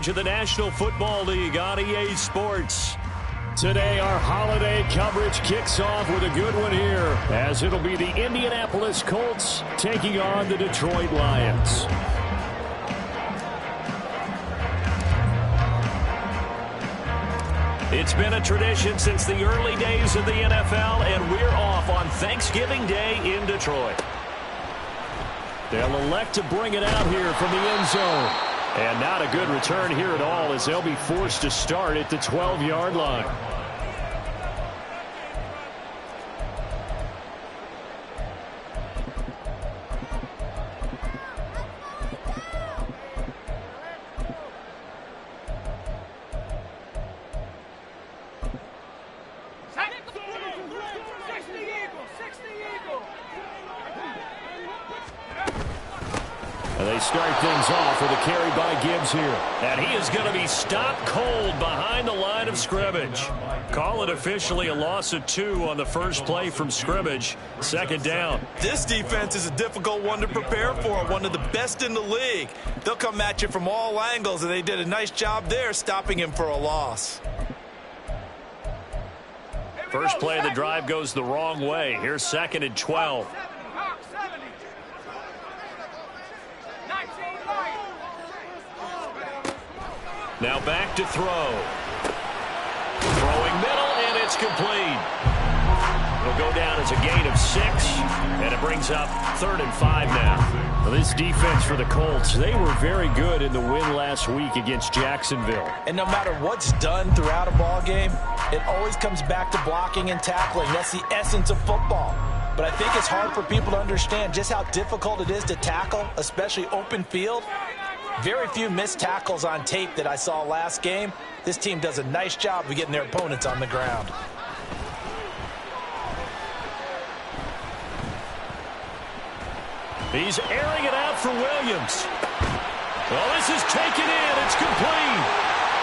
coverage of the National Football League on EA Sports. Today, our holiday coverage kicks off with a good one here, as it'll be the Indianapolis Colts taking on the Detroit Lions. It's been a tradition since the early days of the NFL, and we're off on Thanksgiving Day in Detroit. They'll elect to bring it out here from the end zone. And not a good return here at all, as they'll be forced to start at the 12-yard line. They start things off with a carry by Gibbs here. And he is going to be stopped cold behind the line of scrimmage. Call it officially a loss of 2 on the first play from scrimmage. Second down. This defense is a difficult one to prepare for, one of the best in the league. They'll come at you from all angles, and they did a nice job there stopping him for a loss. First play of the drive goes the wrong way. Here's 2nd and 12. Now back to throw. Throwing middle, and it's complete. It'll go down as a gain of 6, and it brings up 3rd and 5 now. Well, this defense for the Colts, they were very good in the win last week against Jacksonville. And no matter what's done throughout a ball game, it always comes back to blocking and tackling. That's the essence of football. But I think it's hard for people to understand just how difficult it is to tackle, especially open field. Very few missed tackles on tape that I saw last game. This team does a nice job of getting their opponents on the ground. He's airing it out for Williams. Well, this is taken in. It's complete.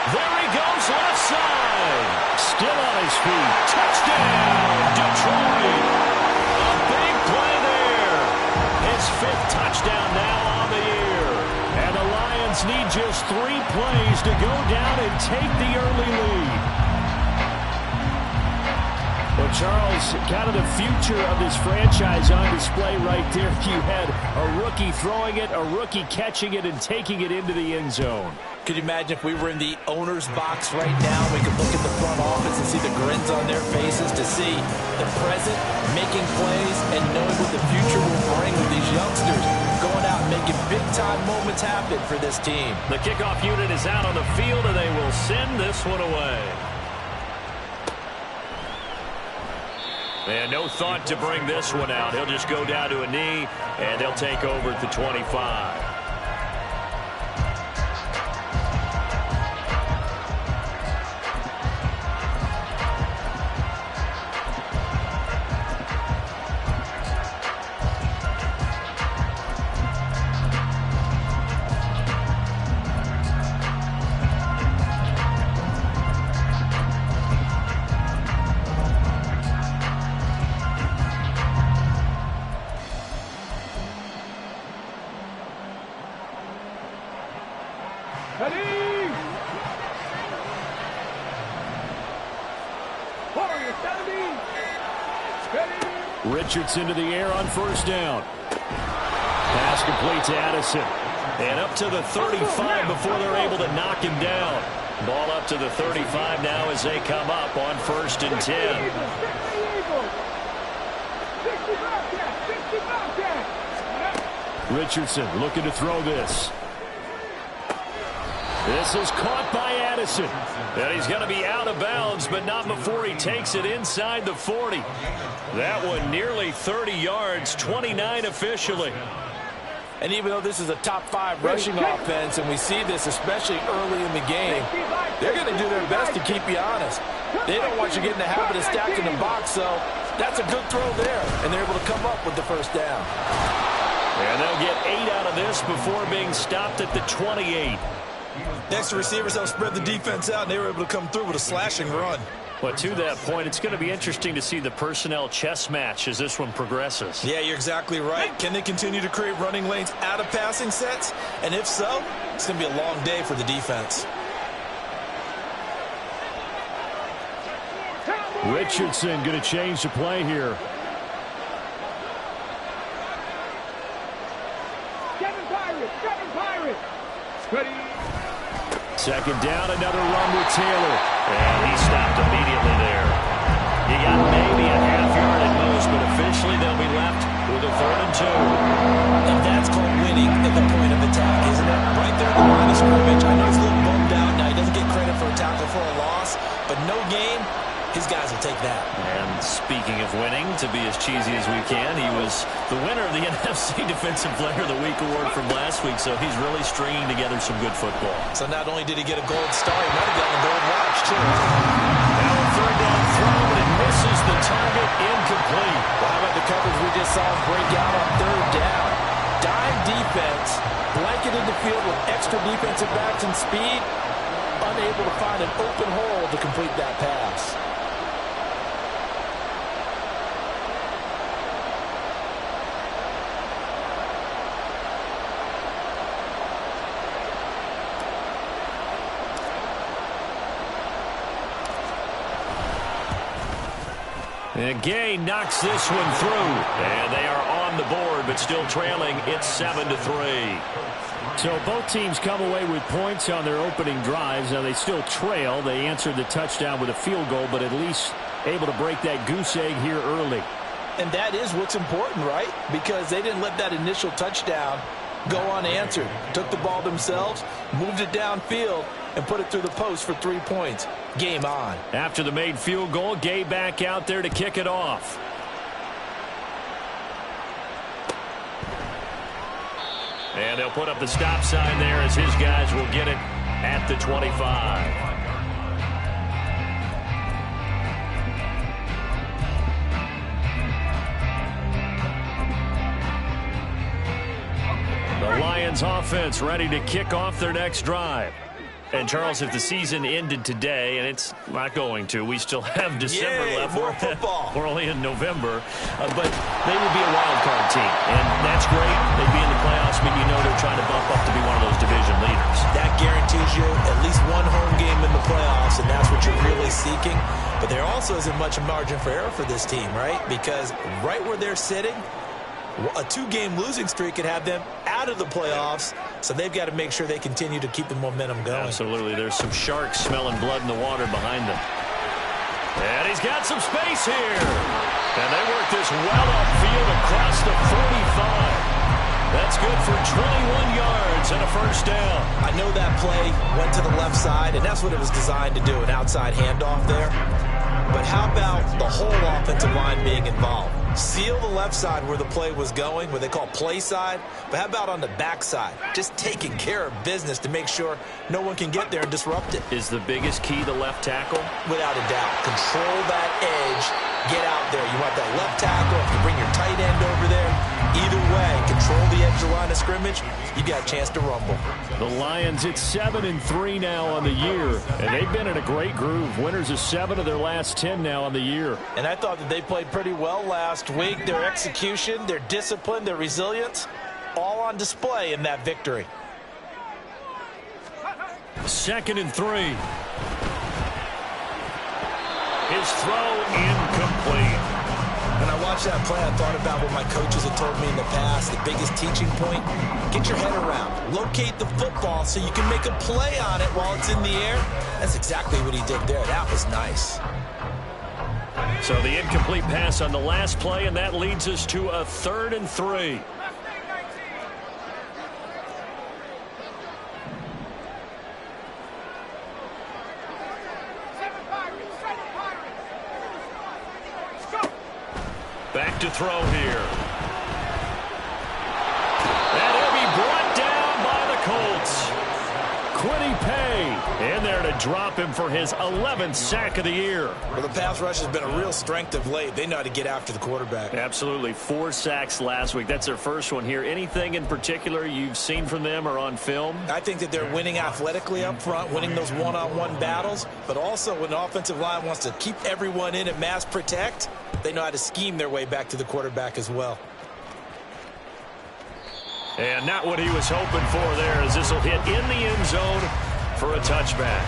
There he goes, left side. Still on his feet. Touchdown, Detroit. A big play there. His 5th touchdown now on the year. And the Lions need just 3 plays to go down and take the early lead. Well, Charles, kind of the future of this franchise on display right there. You had a rookie throwing it, a rookie catching it, and taking it into the end zone. Could you imagine if we were in the owner's box right now? We could look at the front office and see the grins on their faces, to see the present making plays and knowing what the future will bring with these youngsters going out and making big-time moments happen for this team. The kickoff unit is out on the field, and they will send this one away. And no thought to bring this one out. He'll just go down to a knee, and they'll take over at the 25. Richardson to the air on first down. Pass complete to Addison. And up to the 35 before they're able to knock him down. Ball up to the 35 now as they come up on 1st and 10. Richardson looking to throw this. This is caught by Addison. And he's going to be out of bounds, but not before he takes it inside the 40. That one nearly 30 yards, 29 officially. And even though this is a top 5 rushing offense, and we see this especially early in the game, they're going to do their best to keep you honest. They don't want you getting the habit of stacking the box, so that's a good throw there. And they're able to come up with the first down. And they'll get 8 out of this before being stopped at the 28. Next, the receivers help spread the defense out, and they were able to come through with a slashing run. But to that point, it's going to be interesting to see the personnel chess match as this one progresses. Yeah, you're exactly right. Can they continue to create running lanes out of passing sets? And if so, it's going to be a long day for the defense. Richardson going to change the play here. Kevin Pirate. Second down, another run with Taylor. And he stopped immediately there. You got maybe a half yard at most, but officially they'll be left with a 3rd and 2. And that's called winning at the point of attack, isn't it? Right there at the line of scrimmage. I know he's a little bummed out now. He doesn't get credit for a tackle for a loss, but no game, his guys will take that. And speaking of winning, to be as cheesy as we can, he was the winner of the NFC Defensive Player of the Week award from last week, so he's really stringing together some good football. So not only did he get a gold star, he might have gotten a gold watch, too. Now a 3rd down throw, but it misses the target, incomplete. Well, how about the coverage we just saw break out on 3rd down? Dime defense, blanketed the field with extra defensive backs and speed, unable to find an open hole to complete that pass. And Gay knocks this one through. And they are on the board, but still trailing. It's 7-3. So both teams come away with points on their opening drives. Now they still trail. They answered the touchdown with a field goal, but at least able to break that goose egg here early. And that is what's important, right? Because they didn't let that initial touchdown go unanswered. Took the ball themselves, moved it downfield, and put it through the post for 3 points. Game on. After the made field goal, Gay back out there to kick it off. And they'll put up the stop sign there as his guys will get it at the 25. The Lions offense ready to kick off their next drive. And, Charles, if the season ended today, and it's not going to, we still have December left. More football. We're only in November. But they would be a wild card team. And that's great. They'd be in the playoffs. I mean, you know they're trying to bump up to be one of those division leaders. That guarantees you at least one home game in the playoffs, and that's what you're really seeking. But there also isn't much margin for error for this team, right? Because right where they're sitting, a 2-game losing streak could have them out of the playoffs, so they've got to make sure they continue to keep the momentum going. Absolutely. There's some sharks smelling blood in the water behind them. And he's got some space here. And they work this well upfield across the 45. That's good for 21 yards and a 1st down. I know that play went to the left side, and that's what it was designed to do, an outside handoff there. But how about the whole offensive line being involved? Seal the left side where the play was going, what they call play side. But how about on the back side? Just taking care of business to make sure no one can get there and disrupt it. Is the biggest key the left tackle? Without a doubt. Control that edge. Get out there. You want that left tackle. If you bring your tight end over there, either way, control the edge of the line of scrimmage, you got a chance to rumble. The Lions, it's 7-3 now on the year, and they've been in a great groove. Winners of 7 of their last 10 now on the year. And I thought that they played pretty well last week. Their execution, their discipline, their resilience, all on display in that victory. 2nd and 3. His throw incomplete. When I watched that play, I thought about what my coaches had told me in the past. The biggest teaching point, get your head around. Locate the football so you can make a play on it while it's in the air. That's exactly what he did there. That was nice. So the incomplete pass on the last play, and that leads us to a 3rd and 3. Back to throw here. And he'll be brought down by the Colts. Kwity Paye. In there to drop him for his 11th sack of the year. Well, the pass rush has been a real strength of late. They know how to get after the quarterback. Absolutely. 4 sacks last week. That's their first one here. Anything in particular you've seen from them or on film? I think that they're winning athletically up front, winning those one-on-one battles, but also when the offensive line wants to keep everyone in and mass protect, they know how to scheme their way back to the quarterback as well. And not what he was hoping for there, as this will hit in the end zone for a touchback.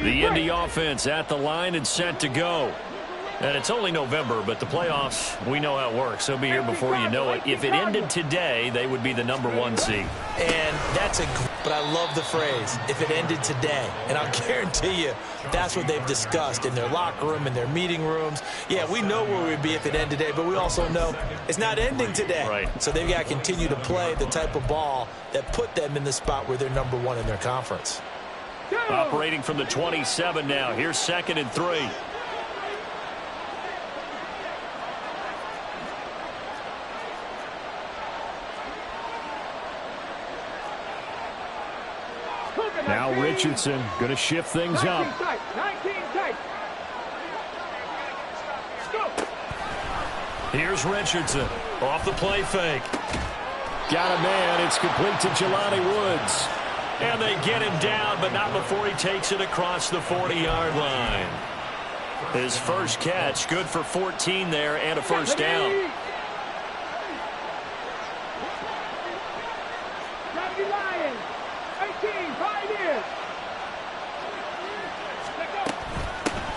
The Indy offense at the line and set to go. And it's only November, but the playoffs, we know how it works. They'll be here before you know it. If it ended today, they would be the #1 seed. And that's but I love the phrase, if it ended today. And I'll guarantee you, that's what they've discussed in their locker room, in their meeting rooms. Yeah, we know where we'd be if it ended today, but we also know it's not ending today. Right. So they've got to continue to play the type of ball that put them in the spot where they're #1 in their conference. Operating from the 27 now. Here's 2nd and 3. Now Richardson going to shift things up. 19 tight. Here's Richardson off the play fake. Got a man. It's complete to Jelani Woods. And they get him down, but not before he takes it across the 40-yard line. His first catch, good for 14 there and a first down. Lions, 18, 5 years.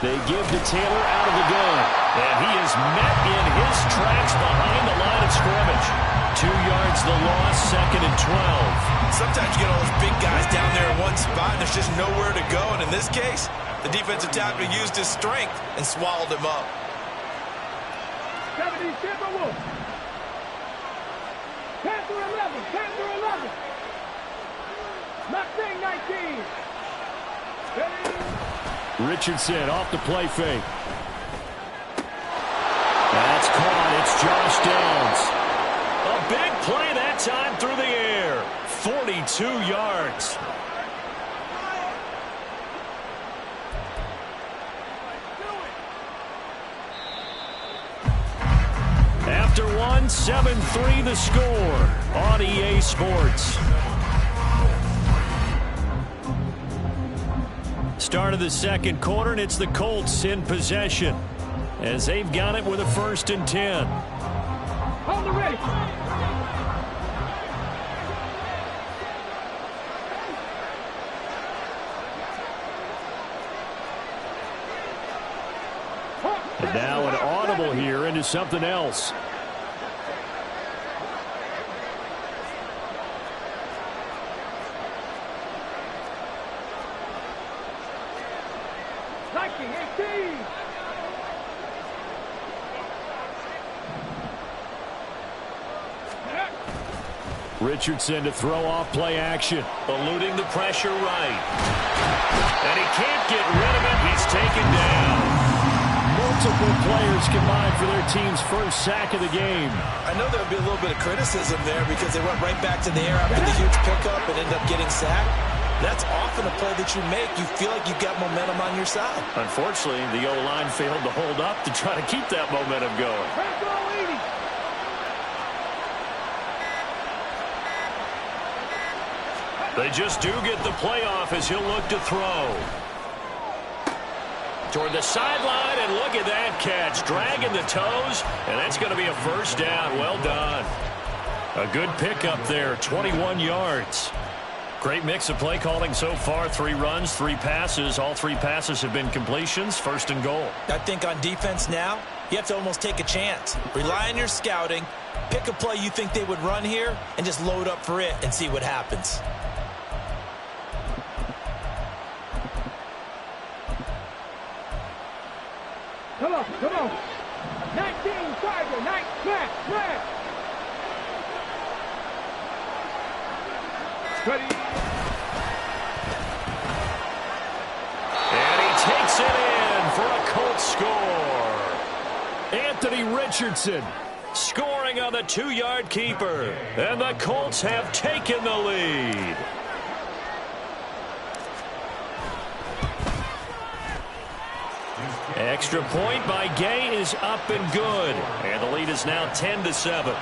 They give to Taylor out of the gun. And he is met in his tracks behind the line of scrimmage. 2 yards the loss, 2nd and 12. Sometimes you get all those big guys down there in one spot, and there's just nowhere to go. And in this case, the defensive tackle used his strength and swallowed him up. 70 Timberwolves. 10 through 11, 10 through 11. Mustang 19. Richardson off the play fake. That's caught. It's Josh Downs. A big play that time through the air. 42 yards. After one, 7-3 the score on EA Sports. Start of the second quarter, and it's the Colts in possession as they've got it with a 1st and 10. Hold the ready. And now an audible here into something else. Liking 18. Richardson to throw off play action. Eluding the pressure right. And he can't get rid of it. He's taken down. Multiple players combined for their team's first sack of the game. I know there'll be a little bit of criticism there because they went right back to the air after the huge pickup and ended up getting sacked. That's often a play that you make. You feel like you've got momentum on your side. Unfortunately, the O-line failed to hold up to try to keep that momentum going. They just do get the playoff as he'll look to throw. Toward the sideline, and look at that catch. Dragging the toes, and that's going to be a first down. Well done. A good pickup there, 21 yards. Great mix of play calling so far. 3 runs, 3 passes. All 3 passes have been completions. 1st and goal. I think on defense now, you have to almost take a chance. Rely on your scouting. Pick a play you think they would run here, and just load up for it and see what happens. Come on, come on. 19, Tiger, Nice, smash, smash. Ready. And he takes it in for a Colts score. Anthony Richardson scoring on the 2-yard keeper. And the Colts have taken the lead. Extra point by Gay is up and good. And the lead is now 10-7.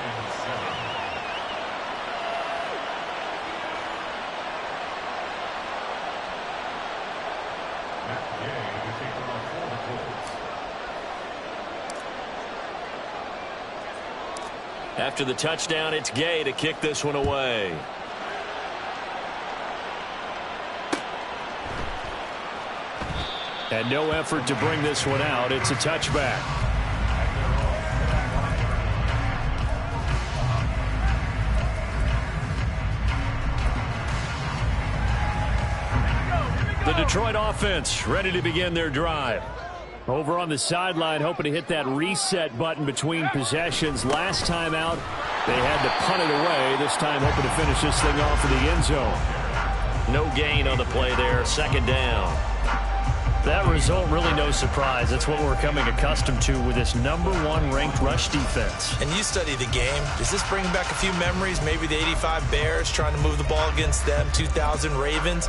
After the touchdown, it's Gay to kick this one away. And no effort to bring this one out. It's a touchback. The Detroit offense ready to begin their drive. Over on the sideline, hoping to hit that reset button between possessions. Last time out, they had to punt it away. This time, hoping to finish this thing off in the end zone. No gain on the play there. Second down. That result, really no surprise. That's what we're coming accustomed to with this #1 ranked rush defense. And you study the game. Does this bring back a few memories? Maybe the '85 Bears trying to move the ball against them, 2000 Ravens.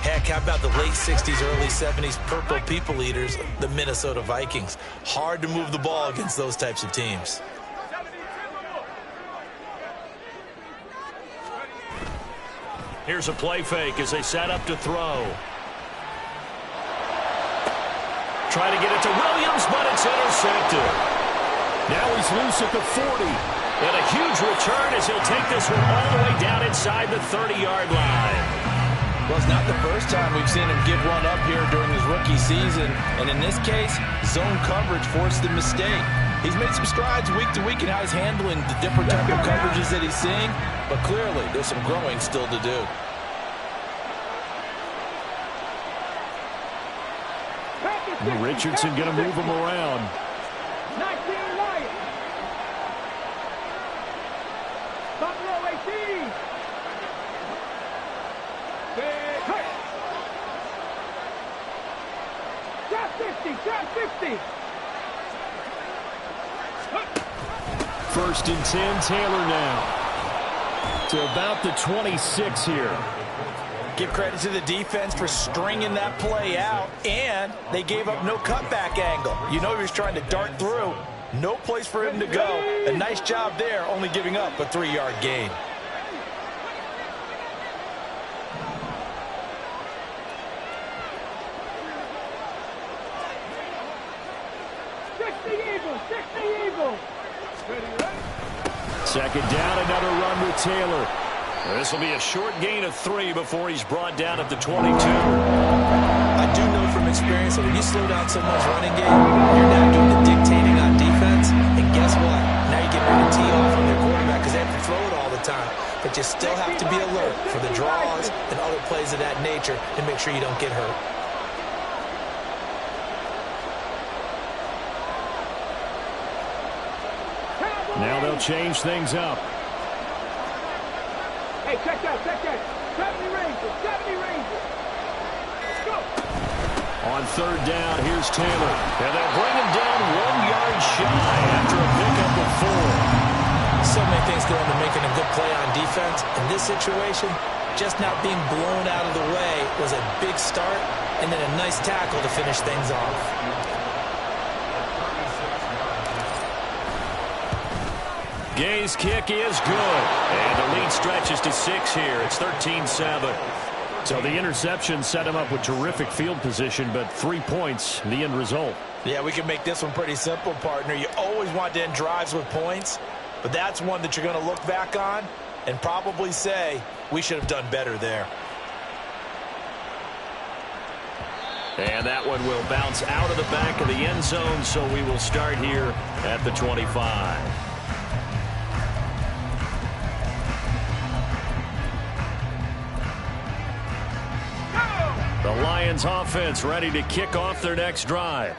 Heck, how about the late 60s, early 70s Purple People Eaters, the Minnesota Vikings? Hard to move the ball against those types of teams. Here's a play fake as they set up to throw. Try to get it to Williams, but it's intercepted. Now he's loose at the 40. And a huge return as he'll take this one all the way down inside the 30-yard line. Well, it's not the first time we've seen him give one up here during his rookie season. And in this case, zone coverage forced the mistake. He's made some strides week to week in how he's handling the different type of coverages that he's seeing. But clearly, there's some growing still to do. Richardson going to move him around. 19 Lions. Top row 18. Drop 50, drop 50. First and 10, Taylor now. To about the 26 here. Give credit to the defense for stringing that play out, and they gave up no cutback angle. You know he was trying to dart through. No place for him to go. A nice job there, only giving up a 3-yard gain. Second down, another run with Taylor. This will be a short gain of 3 before he's brought down at the 22. I do know from experience that when you slow down someone's running game, you're now doing the dictating on defense. And guess what? Now you get ready to tee off on their quarterback because they have to throw it all the time. But you still have to be alert for the draws and other plays of that nature to make sure you don't get hurt. Now they'll change things up. Hey, check that, check that. 70 Rangers, 70 Rangers. Let's go. On third down, here's Taylor. And they'll bring him down 1 yard shy after a pickup of 4. So many things go into making a good play on defense. In this situation, just not being blown out of the way was a big start, and then a nice tackle to finish things off. Gay's kick is good. And the lead stretches to 6 here. It's 13-7. So the interception set him up with terrific field position, but 3 points, the end result. Yeah, we can make this one pretty simple, partner. You always want to end drives with points, but that's one that you're going to look back on and probably say, we should have done better there. And that one will bounce out of the back of the end zone, so we will start here at the 25. The Lions offense ready to kick off their next drive.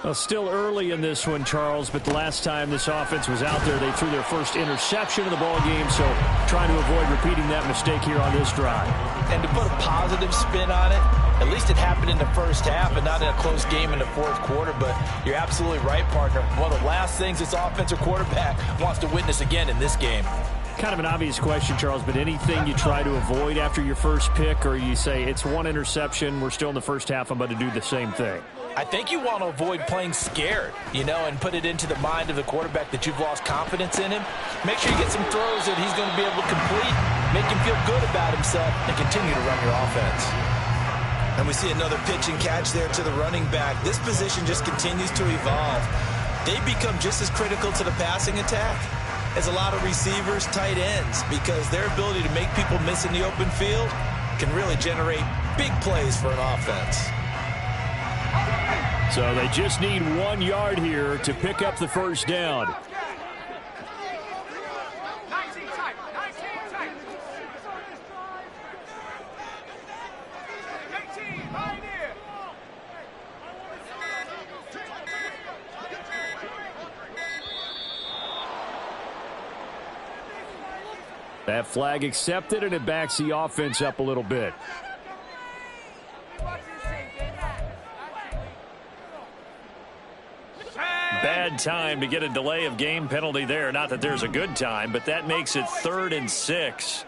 Well, still early in this one, Charles, but the last time this offense was out there, they threw their first interception of the ball game, so trying to avoid repeating that mistake here on this drive. And to put a positive spin on it, at least it happened in the first half and not in a close game in the fourth quarter, but you're absolutely right, partner. One of the last things this offensive quarterback wants to witness again in this game. Kind of an obvious question, Charles, but anything you try to avoid after your first pick, or you say it's one interception, we're still in the first half, I'm about to do the same thing? I think you want to avoid playing scared, and put it into the mind of the quarterback that you've lost confidence in him. Make sure you get some throws that he's going to be able to complete, make him feel good about himself, and continue to run your offense. And we see another pitch and catch there to the running back. This position just continues to evolve. They become just as critical to the passing attack as a lot of receivers, tight ends, because their ability to make people miss in the open field can really generate big plays for an offense. So they just need 1 yard here to pick up the first down. That flag accepted, and it backs the offense up a little bit. Bad time to get a delay of game penalty there. Not that there's a good time, but that makes it 3rd and 6.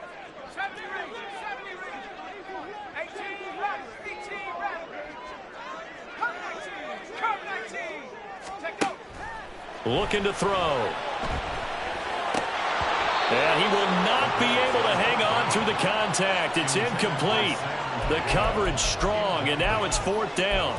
Looking to throw. And he will not be able to hang on through the contact. It's incomplete. The coverage strong, and now it's 4th down.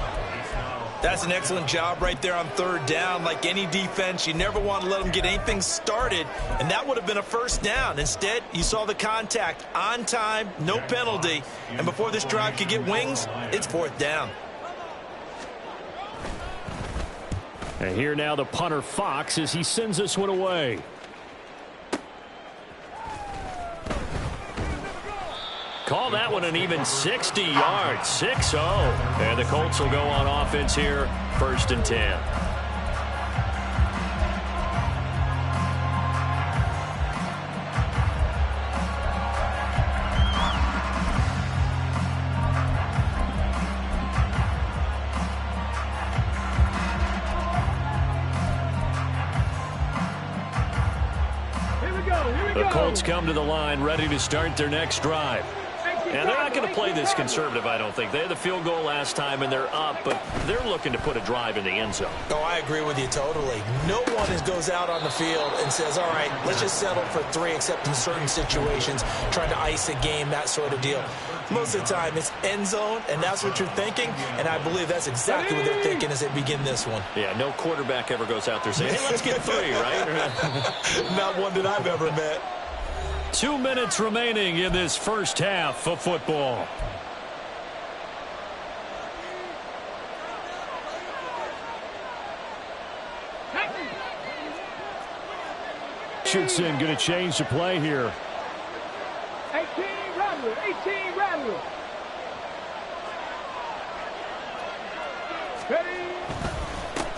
That's an excellent job right there on 3rd down. Like any defense, you never want to let them get anything started, and that would have been a first down. Instead, you saw the contact on time, no penalty, and before this drive could get wings, it's 4th down. And here now the punter Fox as he sends this one away. Call that one an even 60 yards, 6-0. And the Colts will go on offense here, 1st and 10. The Colts come to the line ready to start their next drive. And they're not going to play this conservative, I don't think. They had the field goal last time, and they're up, but they're looking to put a drive in the end zone. Oh, I agree with you totally. No one goes out on the field and says, all right, let's just settle for 3, except in certain situations, trying to ice a game, that sort of deal. Most of the time, it's end zone, and that's what you're thinking, and I believe that's exactly what they're thinking as they begin this one. Yeah, no quarterback ever goes out there saying, hey, let's get 3, right? Not one that I've ever met. 2 minutes remaining in this first half of football. Richardson going to change the play here. 18 Rattler, 18 Rattler.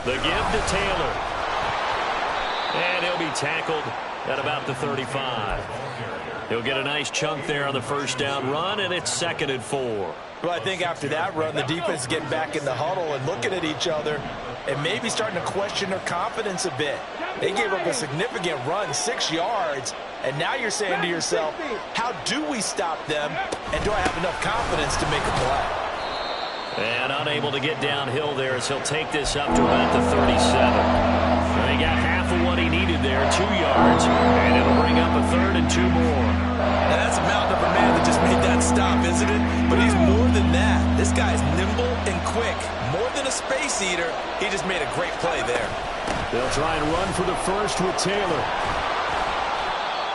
The give to Taylor. And he'll be tackled at about the 35. He'll get a nice chunk there on the first down run, and it's 2nd and 4. Well, I think after that run, the defense is getting back in the huddle and looking at each other and maybe starting to question their confidence a bit. They gave up a significant run, 6 yards, and now you're saying to yourself, how do we stop them, and do I have enough confidence to make a play? And unable to get downhill there as he'll take this up to about the 37. And he got half of what he needed there, 2 yards, and it'll bring up a 3rd and 2 more. Now that's a mountain of a man that just made that stop, isn't it? But he's more than that. This guy's nimble and quick. More than a space eater, he just made a great play there. They'll try and run for the first with Taylor.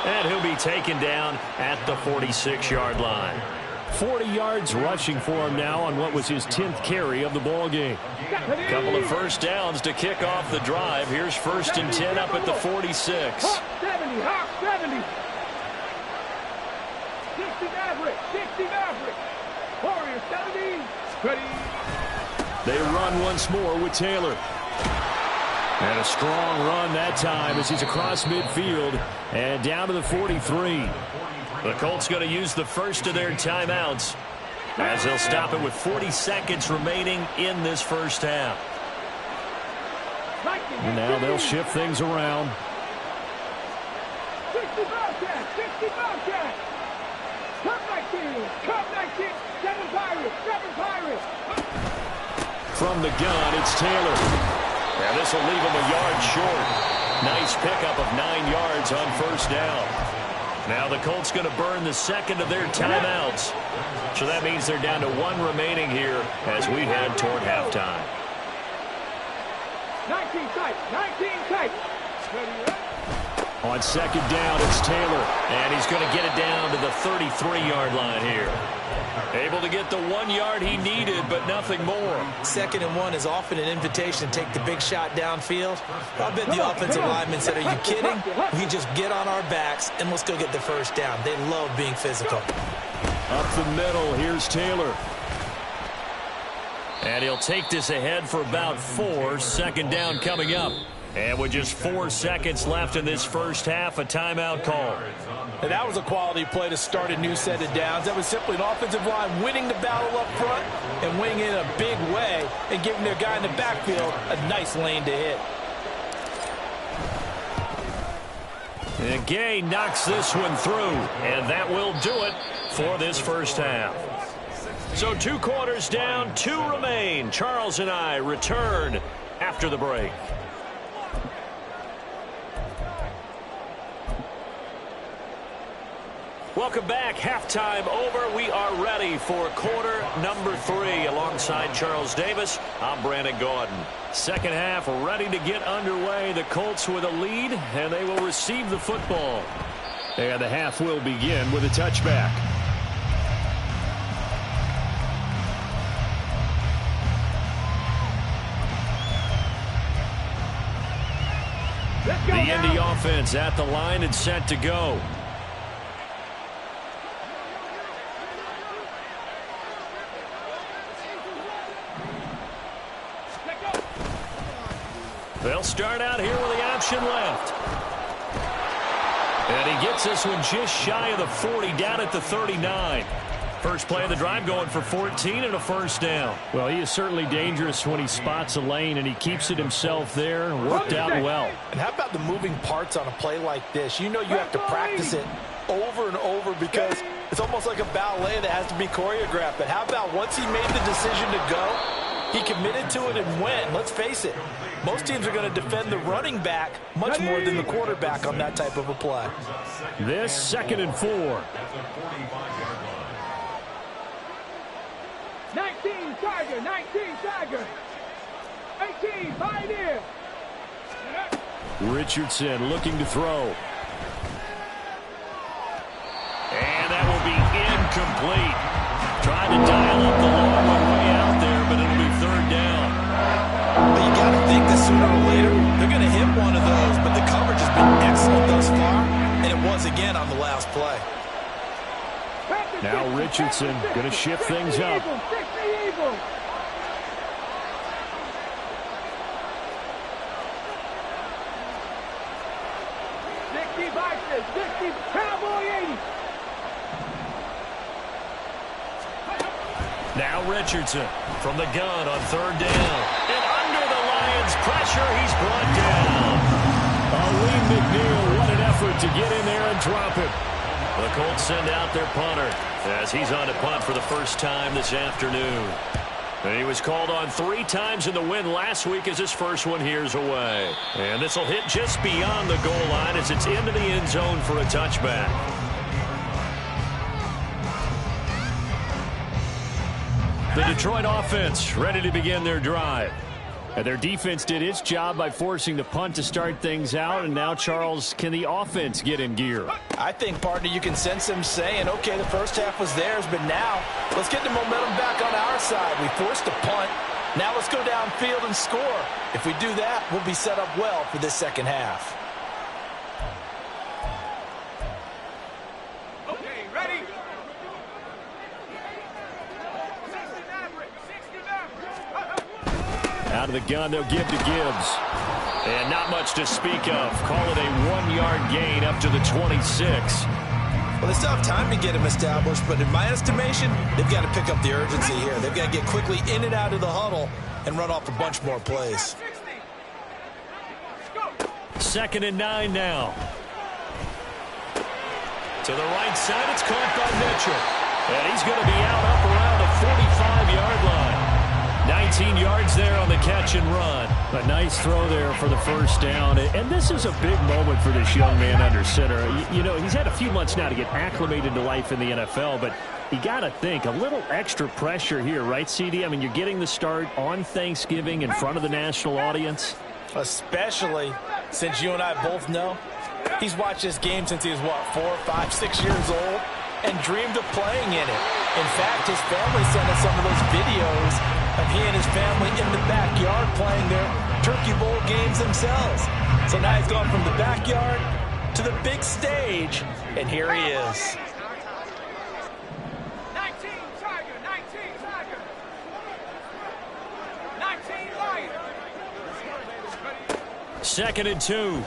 And he'll be taken down at the 46-yard line. 40 yards rushing for him now on what was his 10th carry of the ball game. Couple of first downs to kick off the drive. Here's 1st and 10 up at the 46. Hawk 70, Hawk 70. 60 Maverick, 60 Maverick. Warrior 70. Ready. They run once more with Taylor. And a strong run that time as he's across midfield and down to the 43. The Colts going to use the first of their timeouts as they'll stop it with 40 seconds remaining in this first half. And now they'll shift things around. 60 Bobcats, 60 Bobcats. Come 19, come 19. 7 Pirates, 7 Pirates. From the gun, it's Taylor. Now this will leave him a yard short. Nice pickup of 9 yards on first down. Now the Colts going to burn the second of their timeouts. So that means they're down to 1 remaining here as we head toward halftime. 19 tight, 19 tight. On second down, it's Taylor. And he's going to get it down to the 33-yard line here. Able to get the 1 yard he needed, but nothing more. 2nd and 1 is often an invitation to take the big shot downfield. I bet the offensive lineman said, are you kidding? We just get on our backs and let's go get the first down. They love being physical. Up the middle, here's Taylor. And he'll take this ahead for about 4. Second down coming up. And with just 4 seconds left in this first half, a timeout call. And that was a quality play to start a new set of downs. That was simply an offensive line winning the battle up front and winning it in a big way and giving their guy in the backfield a nice lane to hit. And Gay knocks this one through, and that will do it for this first half. So 2 quarters down, 2 remain. Charles and I return after the break. Welcome back. Halftime over. We are ready for quarter number 3 alongside Charles Davis. I'm Brandon Gaudin. Second half ready to get underway. The Colts with a lead, and they will receive the football. And the half will begin with a touchback. The Indy offense at the line and set to go. They'll start out here with the option left. And he gets this one just shy of the 40, down at the 39. First play of the drive going for 14 and a first down. Well, he is certainly dangerous when he spots a lane, and he keeps it himself there. Worked out well. And how about the moving parts on a play like this? You know you have to practice it over and over because it's almost like a ballet that has to be choreographed. But how about once he made the decision to go, he committed to it and went. Let's face it, most teams are going to defend the running back much more than the quarterback on that type of a play. This 2nd and 4. 19 Tiger, 19 Tiger. 18 Pioneer. Richardson looking to throw. And that will be incomplete. Trying to dial up the long one way out there, but it'll be 3rd down. But you got to think that sooner or later they're going to hit one of those, but the coverage has been excellent thus far, and it was again on the last play. Now Richardson going to shift things up. 60 Eagles. Cowboy 80. Now Richardson from the gun on 3rd down. And under the Lions' pressure, he's brought down. Lee McNeil, what an effort to get in there and drop him. The Colts send out their punter as he's on to punt for the first time this afternoon. And he was called on 3 times in the win last week as his first one here's away. And this will hit just beyond the goal line as it's into the end zone for a touchback. The Detroit offense ready to begin their drive. And their defense did its job by forcing the punt to start things out. And now, Charles, can the offense get in gear? I think, partner, you can sense them saying, okay, the first half was theirs, but now let's get the momentum back on our side. We forced a punt. Now let's go downfield and score. If we do that, we'll be set up well for this second half. Okay, ready? Out of the gun, they'll give to Gibbs. And not much to speak of. Call it a 1-yard gain up to the 26. Well, they still have time to get him established, but in my estimation, they've got to pick up the urgency here. They've got to get quickly in and out of the huddle and run off a bunch more plays. 2nd and 9 now. To the right side, it's caught by Mitchell. And he's going to be out up around the 45-yard line. 19 yards there on the catch and run. A nice throw there for the first down. And this is a big moment for this young man under center. You know, he's had a few months now to get acclimated to life in the NFL, but you got to think, a little extra pressure here, right, CD? I mean, you're getting the start on Thanksgiving in front of the national audience. Especially since you and I both know he's watched this game since he was, what, 4, 5, 6 years old and dreamed of playing in it. In fact, his family sent us some of those videos of he and his family in the backyard playing their Turkey Bowl games themselves. So now he's gone from the backyard to the big stage, and here he is. 19 Tiger, 19 Tiger. 19 Lion. 2nd and 2.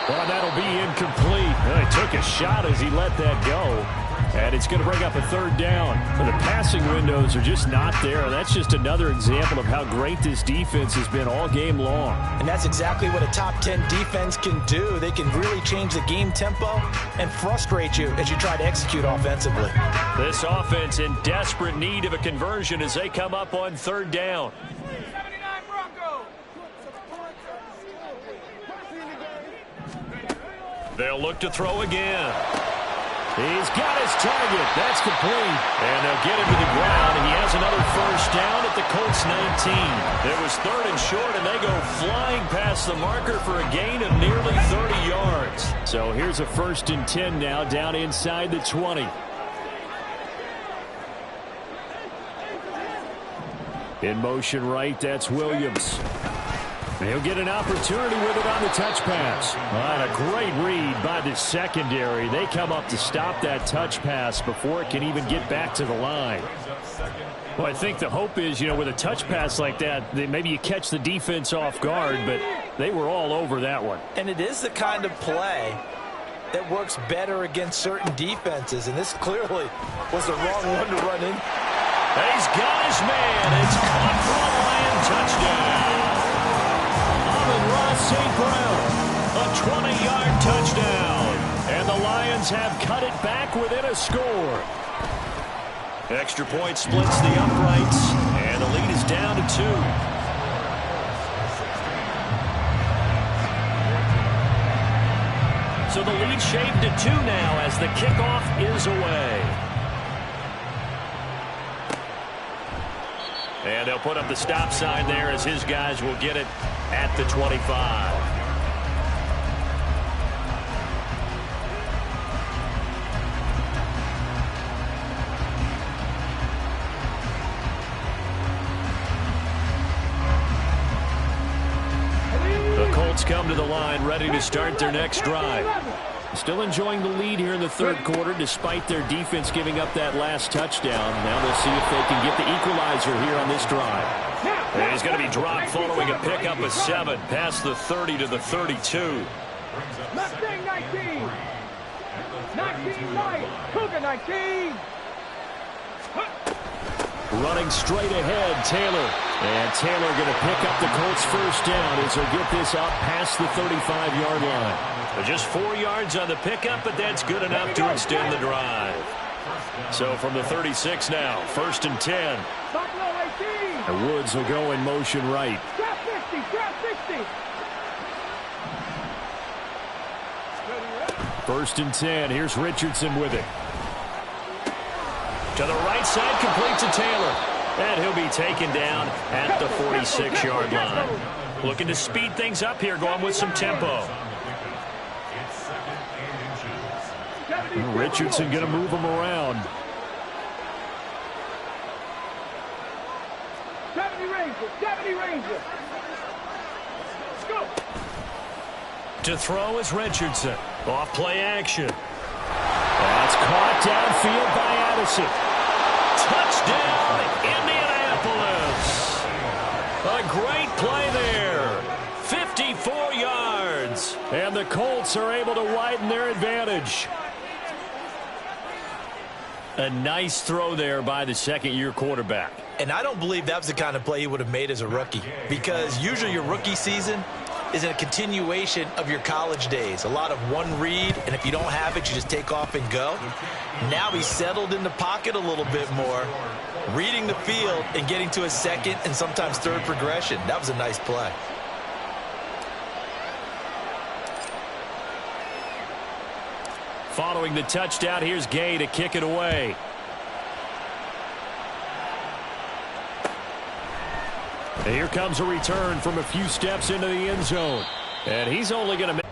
Well, that'll be incomplete. He took a shot as he let that go. And it's going to bring up a 3rd down. The passing windows are just not there. That's just another example of how great this defense has been all game long. And that's exactly what a top 10 defense can do. They can really change the game tempo and frustrate you as you try to execute offensively. This offense in desperate need of a conversion as they come up on 3rd down. 79 Broncos. They'll look to throw again. He's got his target. That's complete. And they'll get him to the ground. And he has another first down at the Colts 19. It was 3rd and short, and they go flying past the marker for a gain of nearly 30 yards. So here's a 1st and 10 now down inside the 20. In motion right, that's Williams. He'll get an opportunity with it on the touch pass. And a great read by the secondary. They come up to stop that touch pass before it can even get back to the line. Well, I think the hope is, you know, with a touch pass like that, maybe you catch the defense off guard, but they were all over that one. And it is the kind of play that works better against certain defenses, and this clearly was the wrong one to run in. He's got his man. It's caught for a Lion touchdown. Ross St. Brown, a 20-yard touchdown. And the Lions have cut it back within a score. Extra point splits the uprights, and the lead is down to 2. So the lead shaved to 2 now as the kickoff is away. And they'll put up the stop sign there as his guys will get it at the 25. The Colts come to the line ready to start their next drive. Still enjoying the lead here in the 3rd quarter despite their defense giving up that last touchdown. Now they'll see if they can get the equalizer here on this drive. And he's going to be dropped following a pickup of 7 past the 30 to the 32. Mustang 19. 19 Lion. Cougar 19. Running straight ahead, Taylor. And Taylor going to pick up the Colts first down as they'll get this up past the 35-yard line. Just 4 yards on the pickup, but that's good enough to extend the drive. So from the 36 now, 1st and 10. And Woods will go in motion right. Trap 50, trap 60. 1st and 10. Here's Richardson with it. To the right side, complete to Taylor. And he'll be taken down at the 46-yard line. Looking to speed things up here, going with some tempo. Richardson going to move him around. 70 Ranger, 70 Ranger. Let's go. To throw is Richardson. Off play action. That's caught downfield by Addison. Touchdown, Indianapolis. the Colts are able to widen their advantage. A nice throw there by the second-year quarterback. And I don't believe that was the kind of play he would have made as a rookie, because usually your rookie season is a continuation of your college days. A lot of one read, and if you don't have it, you just take off and go. Now he's settled in the pocket a little bit more, reading the field and getting to a second and sometimes third progression. That was a nice play. Following the touchdown, here's Gay to kick it away. And here comes a return from a few steps into the end zone. And he's only going to make...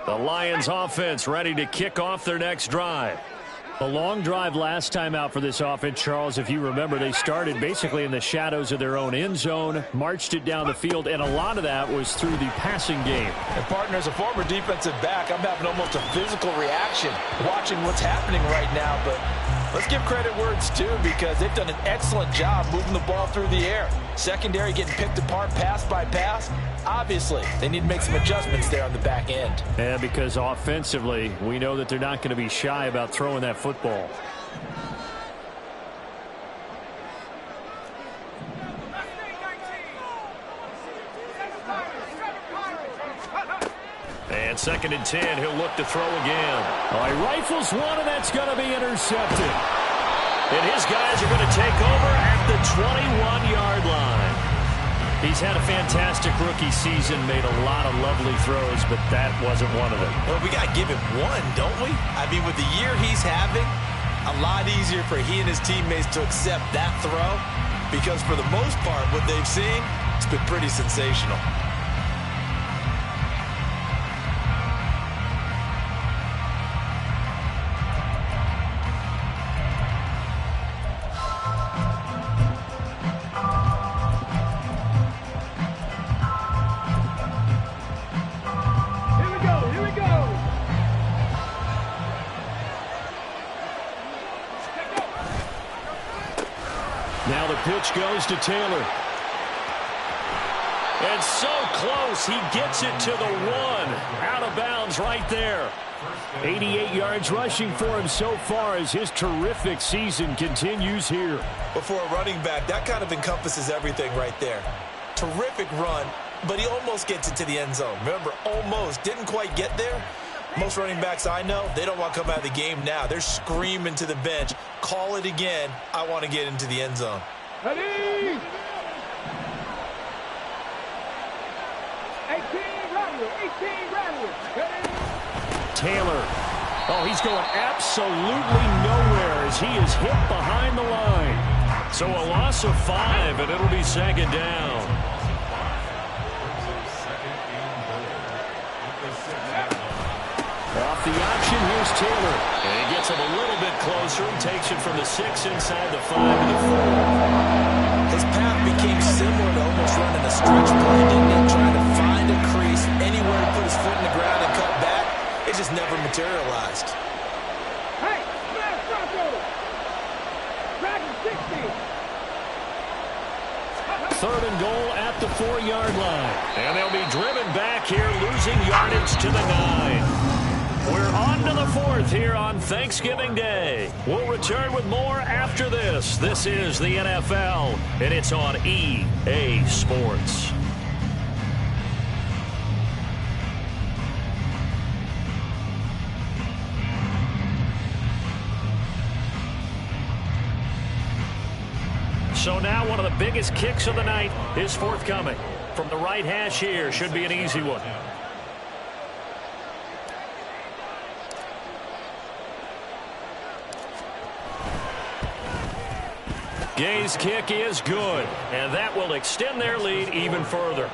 The Lions offense ready to kick off their next drive. A long drive last time out for this offense, Charles. If you remember, they started basically in the shadows of their own end zone, marched it down the field, and a lot of that was through the passing game. And, partner, as a former defensive back, I'm having almost a physical reaction watching what's happening right now. But let's give credit where it's due, because they've done an excellent job moving the ball through the air. Secondary getting picked apart pass by pass. Obviously, they need to make some adjustments there on the back end. And because offensively, we know that they're not going to be shy about throwing that football. And 2nd and 10, he'll look to throw again. Oh, he rifles one, and that's going to be intercepted. And his guys are going to take over at the 21-yard line. He's had a fantastic rookie season, made a lot of lovely throws, but that wasn't one of them. Well, we got to give him one, don't we? I mean, with the year he's having, a lot easier for he and his teammates to accept that throw, because for the most part, what they've seen, it's been pretty sensational. Now the pitch goes to Taylor. And so close, he gets it to the 1. Out of bounds right there. 88 yards rushing for him so far as his terrific season continues here. But for a running back, that kind of encompasses everything right there. Terrific run, but he almost gets it to the end zone. Remember, almost. Didn't quite get there. Most running backs I know, they don't want to come out of the game now. They're screaming to the bench, call it again. I want to get into the end zone. Ready? 18 rattle. Ready? Taylor. Oh, he's going absolutely nowhere as he is hit behind the line. So a loss of 5, and it'll be 2nd down. Off the option, here's Taylor. And he gets him a little bit closer and takes it from the 6 inside the 5 to the 4. His path became similar to almost running a stretch play, didn't it? Trying to find a crease, anywhere to put his foot in the ground and cut back. It just never materialized. Hey, smash Bronco! Dragon 60. 3rd and goal at the 4-yard line. And they'll be driven back here, losing yardage to the 9. We're on to the 4th here on Thanksgiving Day. We'll return with more after this. This is the NFL, and it's on EA Sports. So now one of the biggest kicks of the night is forthcoming. From the right hash here, should be an easy one. Gay's kick is good, and that will extend their lead even further.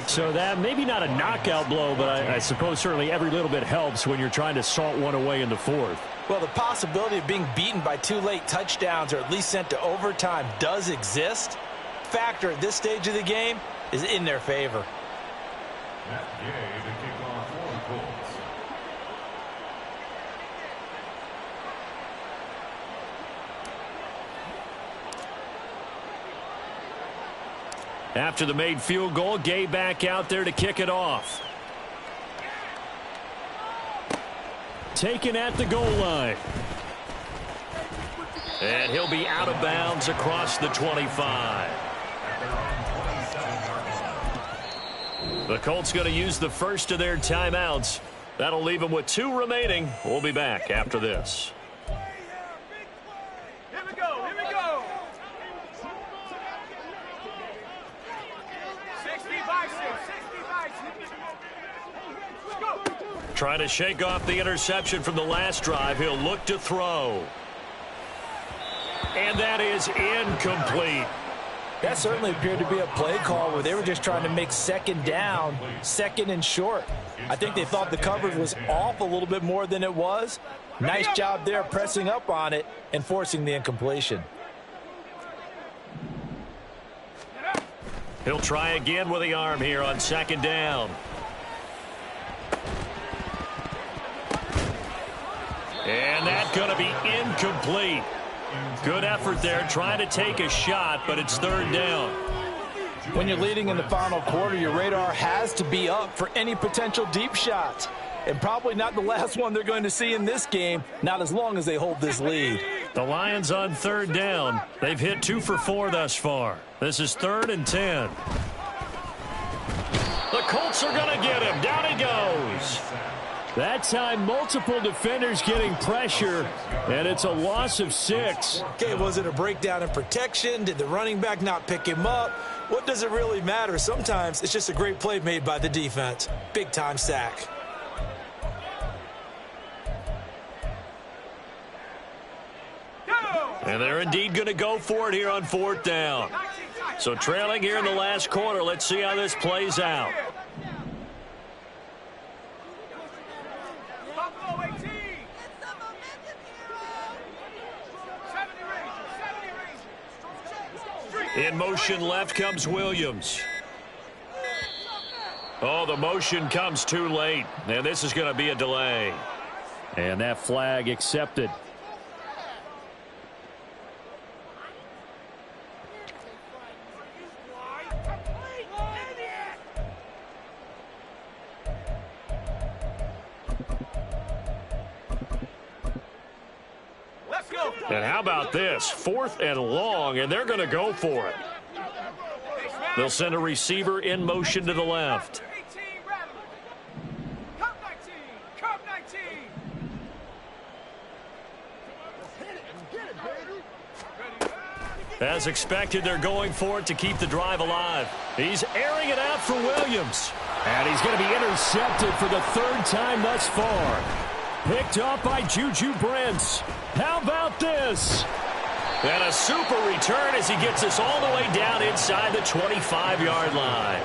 So that maybe not a knockout blow, but I suppose certainly every little bit helps when you're trying to salt one away in the 4th. Well, the possibility of being beaten by 2 late touchdowns or at least sent to overtime does exist. Factor at this stage of the game is in their favor. Matt Gay to kick off for the Colts. After the made field goal, Gay back out there to kick it off. Taken at the goal line. And he'll be out of bounds across the 25. The Colts going to use the first of their timeouts. That'll leave them with 2 remaining. We'll be back after this. Here we go. 60-6. Trying to shake off the interception from the last drive. He'll look to throw. And that is incomplete. That certainly appeared to be a play call where they were just trying to make second down, second and short. I think they thought the coverage was off a little bit more than it was. Nice job there pressing up on it and forcing the incompletion. He'll try again with the arm here on second down. And that's going to be incomplete. Good effort there, trying to take a shot, but it's third down. When you're leading in the final quarter, your radar has to be up for any potential deep shots. And probably not the last one they're going to see in this game, not as long as they hold this lead. The Lions on third down. They've hit 2 for 4 thus far. This is 3rd and 10. The Colts are going to get him. Down he goes. That time, multiple defenders getting pressure, and it's a loss of 6. Okay, was it a breakdown in protection? Did the running back not pick him up? What does it really matter? Sometimes it's just a great play made by the defense. Big-time sack. And they're indeed going to go for it here on 4th down. So trailing here in the last quarter, let's see how this plays out. In motion left comes Williams. Oh, the motion comes too late. And this is going to be a delay. And that flag accepted. And how about this? 4th and long, and they're going to go for it. They'll send a receiver in motion to the left. As expected, they're going for it to keep the drive alive. He's airing it out for Williams. And he's going to be intercepted for the 3rd time thus far. Picked up by Juju Brents. How about this? And a super return as he gets us all the way down inside the 25-yard line.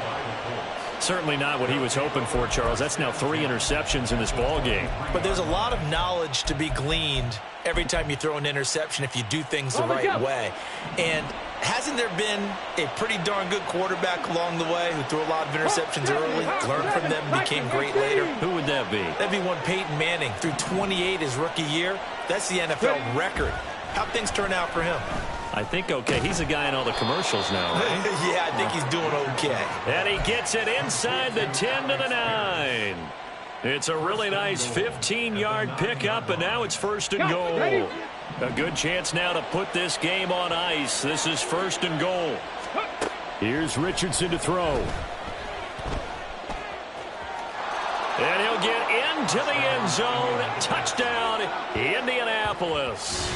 Certainly not what he was hoping for, Charles. That's now 3 interceptions in this ball game. But there's a lot of knowledge to be gleaned every time you throw an interception if you do things the right way. And hasn't there been a pretty darn good quarterback along the way who threw a lot of interceptions early, learned from them, and became great later? Who would that be? That'd be one Peyton Manning. Threw 28 his rookie year. That's the NFL record. How'd things turn out for him? I think okay. He's a guy in all the commercials now, right? Yeah, I think he's doing okay. And he gets it inside the 10 to the 9. It's a really nice 15-yard pickup, and now it's 1st and goal. A good chance now to put this game on ice. This is 1st and goal. Here's Richardson to throw. And he'll get into the end zone. Touchdown, Indianapolis.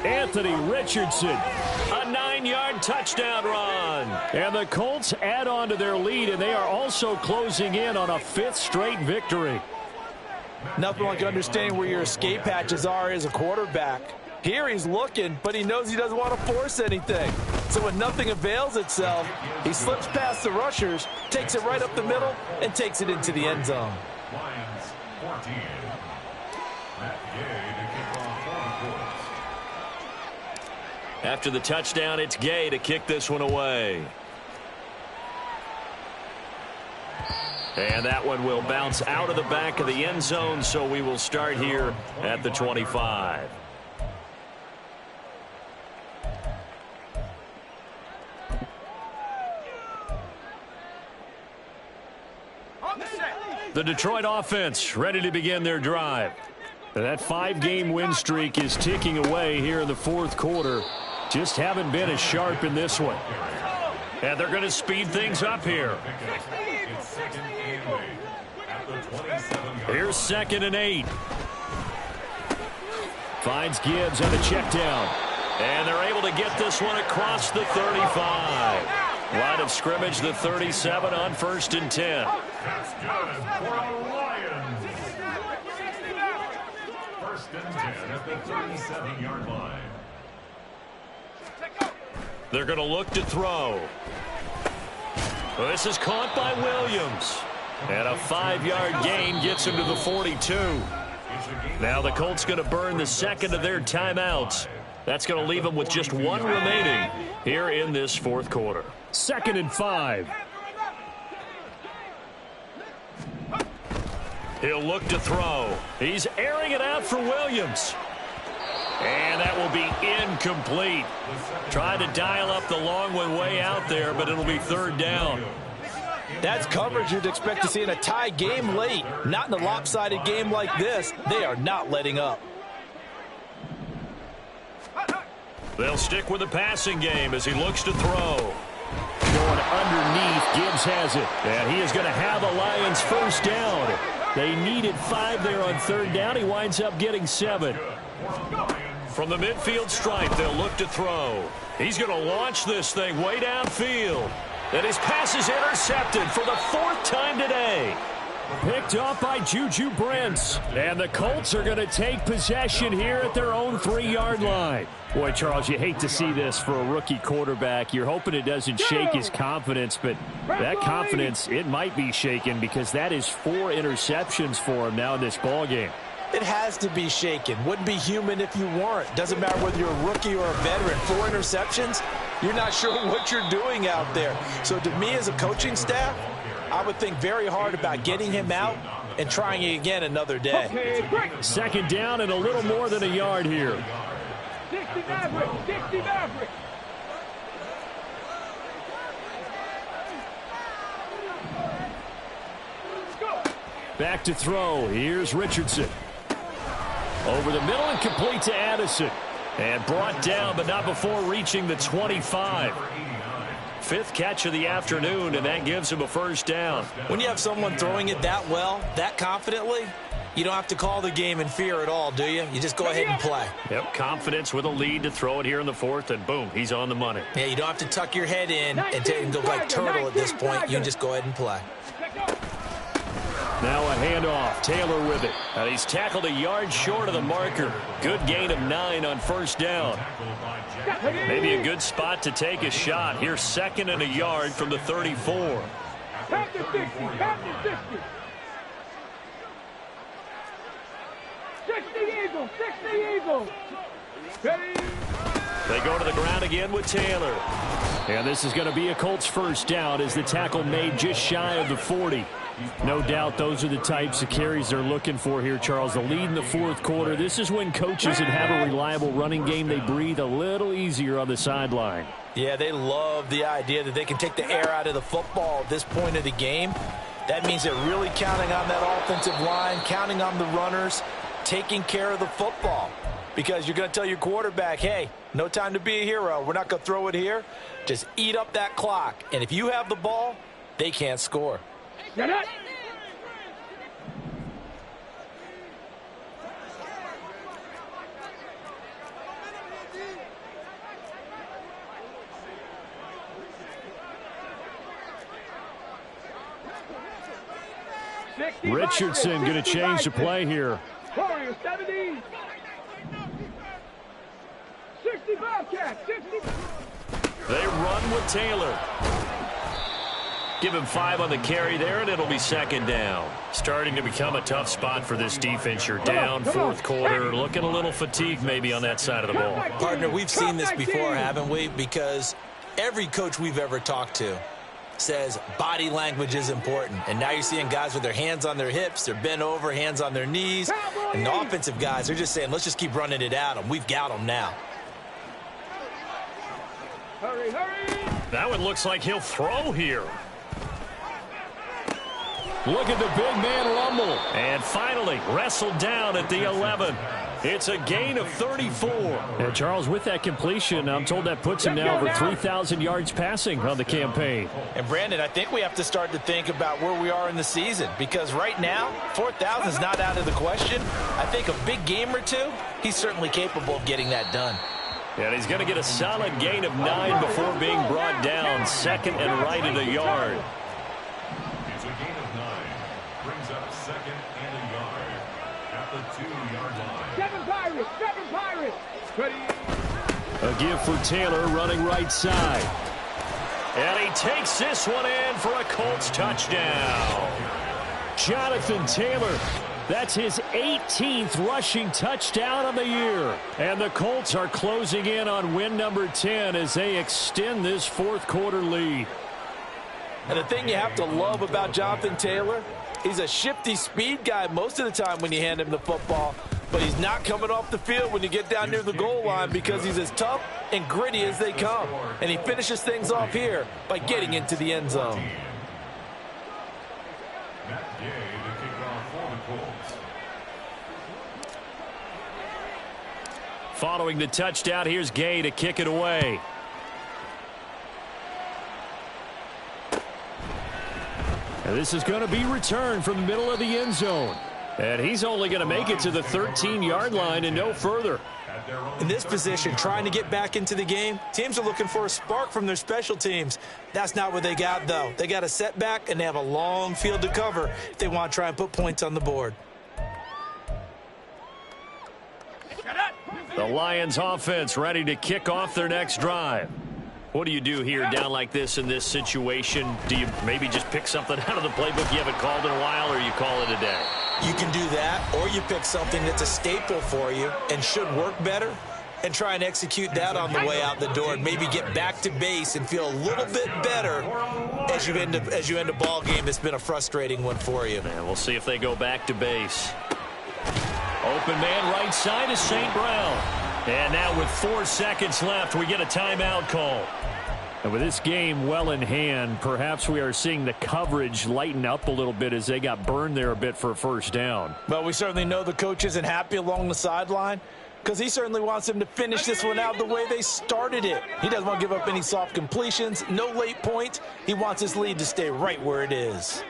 Anthony Richardson, a 9-yard touchdown run. And the Colts add on to their lead, and they are also closing in on a 5th straight victory. Nothing like understanding where your escape hatches are as a quarterback. Here he's looking, but he knows he doesn't want to force anything. So when nothing avails itself, he slips past the rushers, takes it right up the middle, and takes it into the end zone. Lions 14. Matt Gay to kick off for the Colts. After the touchdown, it's Gay to kick this one away. And that one will bounce out of the back of the end zone, so we will start here at the 25. The Detroit offense ready to begin their drive. That 5-game win streak is ticking away here in the fourth quarter. Just haven't been as sharp in this one. And they're going to speed things up here. Here's 2nd and 8. Finds Gibbs on the check down. And they're able to get this one across the 35. Line of scrimmage, the 37 on 1st and 10. That's good for the Lions. 1st and 10 at the 37-yard line. They're going to look to throw. This is caught by Williams. And a 5-yard gain gets him to the 42. Now the Colts going to burn the second of their timeouts. That's going to leave them with just one remaining here in this fourth quarter. 2nd and 5. He'll look to throw. He's airing it out for Williams. And that will be incomplete. Trying to dial up the long one way out there, but it'll be 3rd down. That's coverage you'd expect to see in a tie game late. Not in a lopsided game like this. They are not letting up. They'll stick with the passing game as he looks to throw. Going underneath, Gibbs has it. And he is going to have a Lions first down. They needed 5 there on 3rd down. He winds up getting 7. From the midfield stripe, they'll look to throw. He's going to launch this thing way downfield. And his pass is intercepted for the 4th time today. Picked off by Juju Brents. And the Colts are going to take possession here at their own 3-yard line. Boy, Charles, you hate to see this for a rookie quarterback. You're hoping it doesn't shake his confidence, but that confidence, it might be shaken because that is 4 interceptions for him now in this ballgame. It has to be shaken. Wouldn't be human if you weren't. Doesn't matter whether you're a rookie or a veteran. 4 interceptions, you're not sure what you're doing out there. So to me as a coaching staff, I would think very hard about getting him out and trying it again another day. 2nd down and a little more than a yard here. 60 Maverick, 60 Maverick. Back to throw. Here's Richardson. Over the middle and complete to Addison. And brought down, but not before reaching the 25. 5th catch of the afternoon, and that gives him a first down. When you have someone throwing it that well, that confidently, you don't have to call the game in fear at all, do you? You just go ahead and play. Yep, confidence with a lead to throw it here in the 4th, and boom, he's on the money. Yeah, you don't have to tuck your head in and go like turtle at this point. You can just go ahead and play. Now a handoff. Taylor with it. He's tackled a yard short of the marker. Good gain of 9 on 1st down. Maybe a good spot to take a shot. Here's 2nd and a yard from the 34. Captain 60, Captain 60. 60 Eagles, 60 Eagles. They go to the ground again with Taylor. And this is going to be a Colts first down as the tackle made just shy of the 40. No doubt those are the types of carries they're looking for here, Charles. The lead in the 4th quarter. This is when coaches that have a reliable running game, they breathe a little easier on the sideline. Yeah, they love the idea that they can take the air out of the football at this point of the game. That means they're really counting on that offensive line, counting on the runners, taking care of the football. Because you're going to tell your quarterback, hey, no time to be a hero. We're not going to throw it here. Just eat up that clock. And if you have the ball, they can't score. Get it. Richardson going to change the play here. Warriors 70. 65 catch, 60. They run with Taylor. Give him 5 on the carry there, and it'll be 2nd down. Starting to become a tough spot for this defense. You're down 4th quarter. Looking a little fatigued maybe on that side of the ball. Partner, we've seen this before, haven't we? Because every coach we've ever talked to says body language is important. And now you're seeing guys with their hands on their hips, they're bent over, hands on their knees. And the offensive guys, they're just saying, let's just keep running it at them. We've got them now. Hurry, hurry. That one looks like he'll throw here. Look at the big man rumble. And finally wrestled down at the 11. It's a gain of 34. And Charles, with that completion, I'm told that puts him now over 3,000 yards passing on the campaign. And Brandon, I think we have to start to think about where we are in the season, because right now, 4,000 is not out of the question. I think a big game or two, he's certainly capable of getting that done. And he's going to get a solid gain of 9 before being brought down, second and right at a yard. It's a gain of 9. Brings up second and a yard at the 2-yard line. 7 Pirates, 7 Pirates. Ready. A give for Taylor running right side. And he takes this one in for a Colts touchdown. Jonathan Taylor. That's his 18th rushing touchdown of the year. And the Colts are closing in on win number 10 as they extend this fourth quarter lead. And the thing you have to love about Jonathan Taylor, he's a shifty speed guy most of the time when you hand him the football. But he's not coming off the field when you get down near the goal line because he's as tough and gritty as they come. And he finishes things off here by getting into the end zone. Matt Gay to kick off for the Colts. Following the touchdown, here's Gay to kick it away. And this is going to be returned from the middle of the end zone. And he's only going to make it to the 13-yard line and no further. In this position, trying to get back into the game, teams are looking for a spark from their special teams. That's not what they got, though. They got a setback, and they have a long field to cover if they want to try and put points on the board. The Lions offense ready to kick off their next drive. What do you do here down like this in this situation? Do you maybe just pick something out of the playbook you haven't called in a while, or you call it a day? You can do that, or you pick something that's a staple for you and should work better and try and execute that on the way out the door and maybe get back to base and feel a little bit better as you end a ball game that's been a frustrating one for you. And we'll see if they go back to base. Open man right side is St. Brown. And now with 4 seconds left, we get a timeout call. And with this game well in hand, perhaps we are seeing the coverage lighten up a little bit as they got burned there a bit for a first down. Well, we certainly know the coach isn't happy along the sideline because he certainly wants them to finish this one out the way they started it. He doesn't want to give up any soft completions, no late points. He wants his lead to stay right where it is.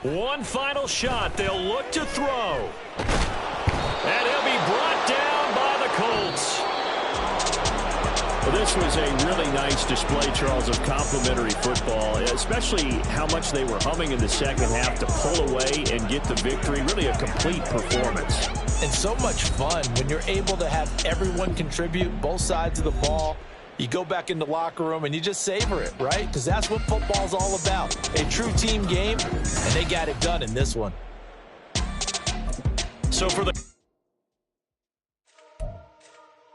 One final shot. They'll look to throw. And he'll be brought down by the Colts. Well, this was a really nice display, Charles, of complimentary football, especially how much they were humming in the second half to pull away and get the victory. Really a complete performance. And so much fun when you're able to have everyone contribute, both sides of the ball. You go back in the locker room and you just savor it, right? Because that's what football's all about. A true team game, and they got it done in this one. So for the